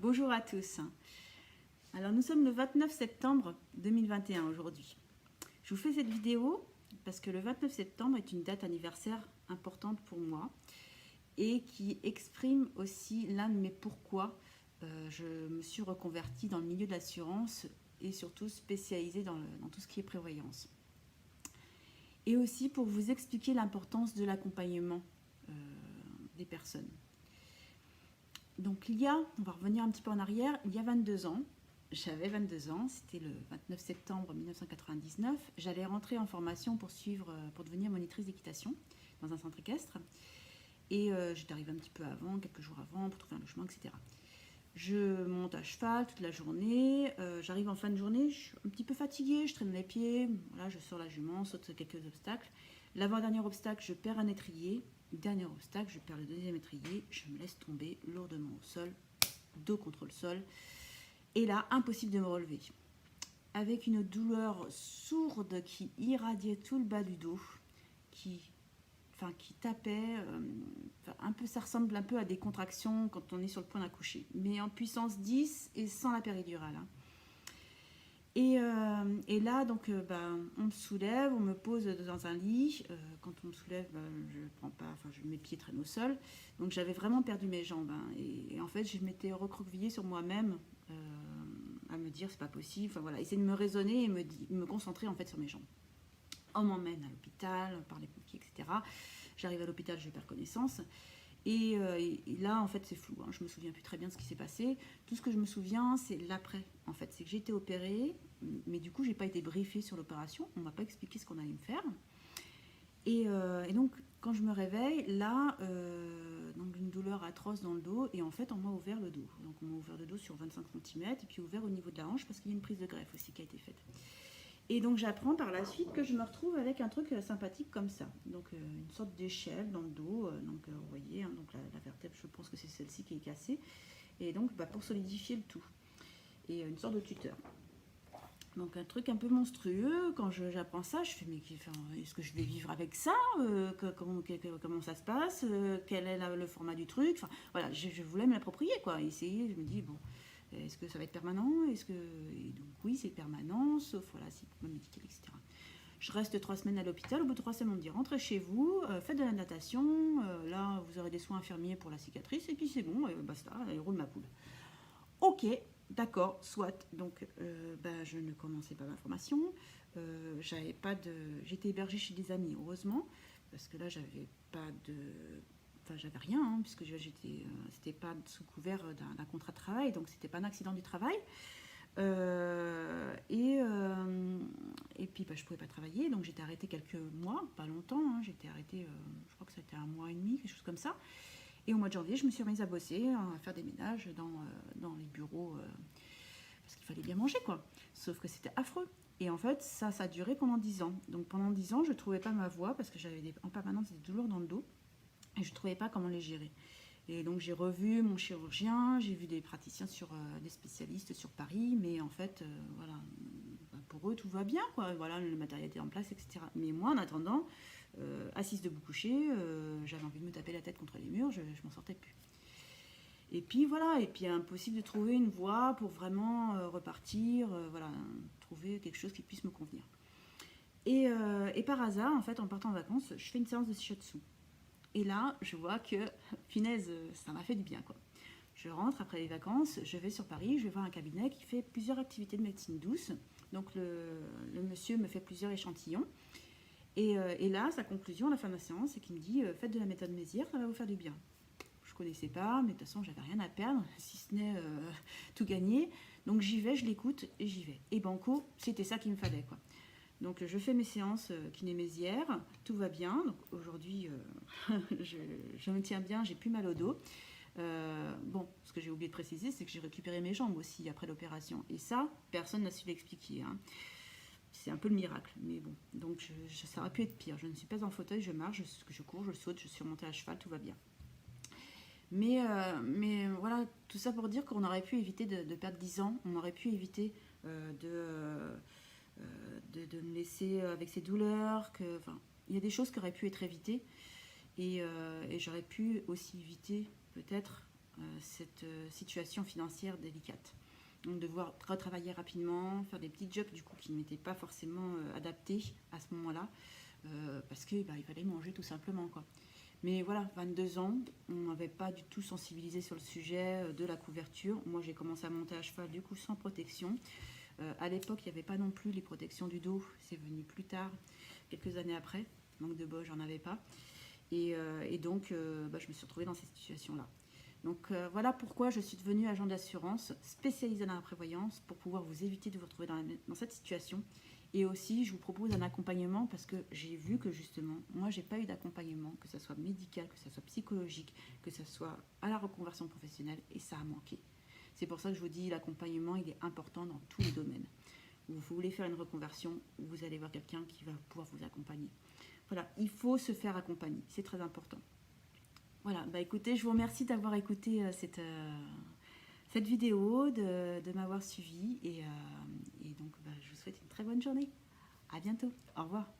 Bonjour à tous. Alors nous sommes le 29 septembre 2021 aujourd'hui. Je vous fais cette vidéo parce que le 29 septembre est une date anniversaire importante pour moi et qui exprime aussi l'un de mes pourquoi je me suis reconvertie dans le milieu de l'assurance et surtout spécialisée dans tout ce qui est prévoyance. Et aussi pour vous expliquer l'importance de l'accompagnement des personnes. Donc on va revenir un petit peu en arrière, il y a 22 ans, j'avais 22 ans, c'était le 29 septembre 1999, j'allais rentrer en formation pour devenir monitrice d'équitation dans un centre équestre. Et j'étais arrivée un petit peu avant, quelques jours avant, pour trouver un logement, etc. Je monte à cheval toute la journée, j'arrive en fin de journée, je suis un petit peu fatiguée, je traîne les pieds, voilà, je sors la jument, saute quelques obstacles. L'avant-dernier obstacle, je perds un étrier. Dernier obstacle, je perds le deuxième étrier, je me laisse tomber lourdement au sol, dos contre le sol. Et là, impossible de me relever. Avec une douleur sourde qui irradiait tout le bas du dos, qui tapait, un peu, ça ressemble un peu à des contractions quand on est sur le point d'accoucher, mais en puissance 10 et sans la péridurale. Et là, donc, on me soulève, on me pose dans un lit. Quand on me soulève, mes pieds traînent au sol. Donc, j'avais vraiment perdu mes jambes. Et en fait, je m'étais recroquevillée sur moi-même à me dire, c'est pas possible. Enfin, voilà, essayer de me raisonner et me concentrer en fait sur mes jambes. On m'emmène à l'hôpital par les pompiers, etc. J'arrive à l'hôpital, je perds connaissance. Et là, en fait, c'est flou. Je me souviens plus très bien de ce qui s'est passé. Tout ce que je me souviens, c'est l'après. En fait, c'est que j'ai été opérée, mais du coup, j'ai pas été briefée sur l'opération. On m'a pas expliqué ce qu'on allait me faire. Et donc, quand je me réveille, là, donc une douleur atroce dans le dos. Et en fait, on m'a ouvert le dos. Donc, on m'a ouvert le dos sur 25 cm et puis ouvert au niveau de la hanche parce qu'il y a une prise de greffe aussi qui a été faite. Et donc j'apprends par la suite que je me retrouve avec un truc sympathique comme ça. Donc une sorte d'échelle dans le dos. Donc vous voyez, donc la vertèbre, je pense que c'est celle-ci qui est cassée. Et donc pour solidifier le tout. Et une sorte de tuteur. Donc un truc un peu monstrueux. Quand j'apprends ça, je fais mais est-ce que je vais vivre avec ça comment ça se passe quel est le format du truc. Enfin voilà, je voulais me l'approprier quoi. Essayer, je me dis bon. Est-ce que ça va être permanent? Et donc oui, c'est permanent, sauf voilà, si médical, etc. Je reste 3 semaines à l'hôpital. Au bout de 3 semaines, on me dit rentrez chez vous, faites de la natation. Là, vous aurez des soins infirmiers pour la cicatrice. Et puis c'est bon, basta, elle roule ma poule. Ok, d'accord, soit. Donc, je ne commençais pas ma formation. J'étais hébergée chez des amis, heureusement, parce que là, j'avais pas de. Enfin, j'avais rien, puisque c'était pas sous couvert d'un contrat de travail, donc c'était pas un accident du travail. Et puis, je pouvais pas travailler, donc j'étais arrêtée quelques mois, pas longtemps. J'étais arrêtée, je crois que c'était 1 mois et demi, quelque chose comme ça. Et au mois de janvier, je me suis remise à bosser, à faire des ménages dans les bureaux, parce qu'il fallait bien manger, quoi. Sauf que c'était affreux. Et en fait, ça a duré pendant 10 ans. Donc pendant 10 ans, je trouvais pas ma voie, parce que j'avais en permanence des douleurs dans le dos. Et je ne trouvais pas comment les gérer. Et donc j'ai revu mon chirurgien, j'ai vu des praticiens des spécialistes sur Paris, mais en fait, pour eux tout va bien, quoi. Voilà, le matériel était en place, etc. Mais moi, en attendant, assise debout couchée, j'avais envie de me taper la tête contre les murs, je m'en sortais plus. Et puis voilà, et puis impossible de trouver une voie pour vraiment repartir, trouver quelque chose qui puisse me convenir. Et par hasard, en fait, en partant en vacances, je fais une séance de shiatsu. Et là, je vois que, punaise, ça m'a fait du bien, quoi. Je rentre après les vacances, je vais sur Paris, je vais voir un cabinet qui fait plusieurs activités de médecine douce. Donc le monsieur me fait plusieurs échantillons. Et là, sa conclusion à la fin de la séance, c'est qu'il me dit faites de la méthode Mézières, ça va vous faire du bien. Je ne connaissais pas, mais de toute façon, j'avais rien à perdre, si ce n'est tout gagner. Donc j'y vais, je l'écoute et j'y vais. Et banco, c'était ça qu'il me fallait, quoi. Donc je fais mes séances kiné-Mézières, tout va bien. Donc aujourd'hui, je me tiens bien, j'ai plus mal au dos. Ce que j'ai oublié de préciser, c'est que j'ai récupéré mes jambes aussi après l'opération. Et ça, personne n'a su l'expliquer. C'est un peu le miracle, mais bon. Donc ça aurait pu être pire. Je ne suis pas en fauteuil, je marche, je cours, je saute, je suis remontée à cheval, tout va bien. Mais voilà, tout ça pour dire qu'on aurait pu éviter de perdre 10 ans. On aurait pu éviter de me laisser avec ces douleurs. Il y a des choses qui auraient pu être évitées. Et j'aurais pu aussi éviter peut-être cette situation financière délicate. Donc devoir retravailler rapidement, faire des petits jobs du coup qui n'étaient pas forcément adaptés à ce moment-là, parce que il fallait manger tout simplement quoi. Mais voilà, 22 ans, on n'avait pas du tout sensibilisé sur le sujet de la couverture. Moi j'ai commencé à monter à cheval du coup sans protection. À l'époque il n'y avait pas non plus les protections du dos, c'est venu plus tard, quelques années après. Manque de bol, j'en avais pas. Et donc je me suis retrouvée dans cette situation-là. Donc voilà pourquoi je suis devenue agent d'assurance spécialisée dans la prévoyance pour pouvoir vous éviter de vous retrouver dans cette situation. Et aussi, je vous propose un accompagnement parce que j'ai vu que justement, moi, j'ai pas eu d'accompagnement, que ce soit médical, que ce soit psychologique, que ce soit à la reconversion professionnelle, et ça a manqué. C'est pour ça que je vous dis, l'accompagnement, il est important dans tous les domaines. Vous voulez faire une reconversion, vous allez voir quelqu'un qui va pouvoir vous accompagner. Voilà, il faut se faire accompagner, c'est très important. Voilà, écoutez, je vous remercie d'avoir écouté cette vidéo, de m'avoir suivi et donc je vous souhaite une très bonne journée. À bientôt, au revoir.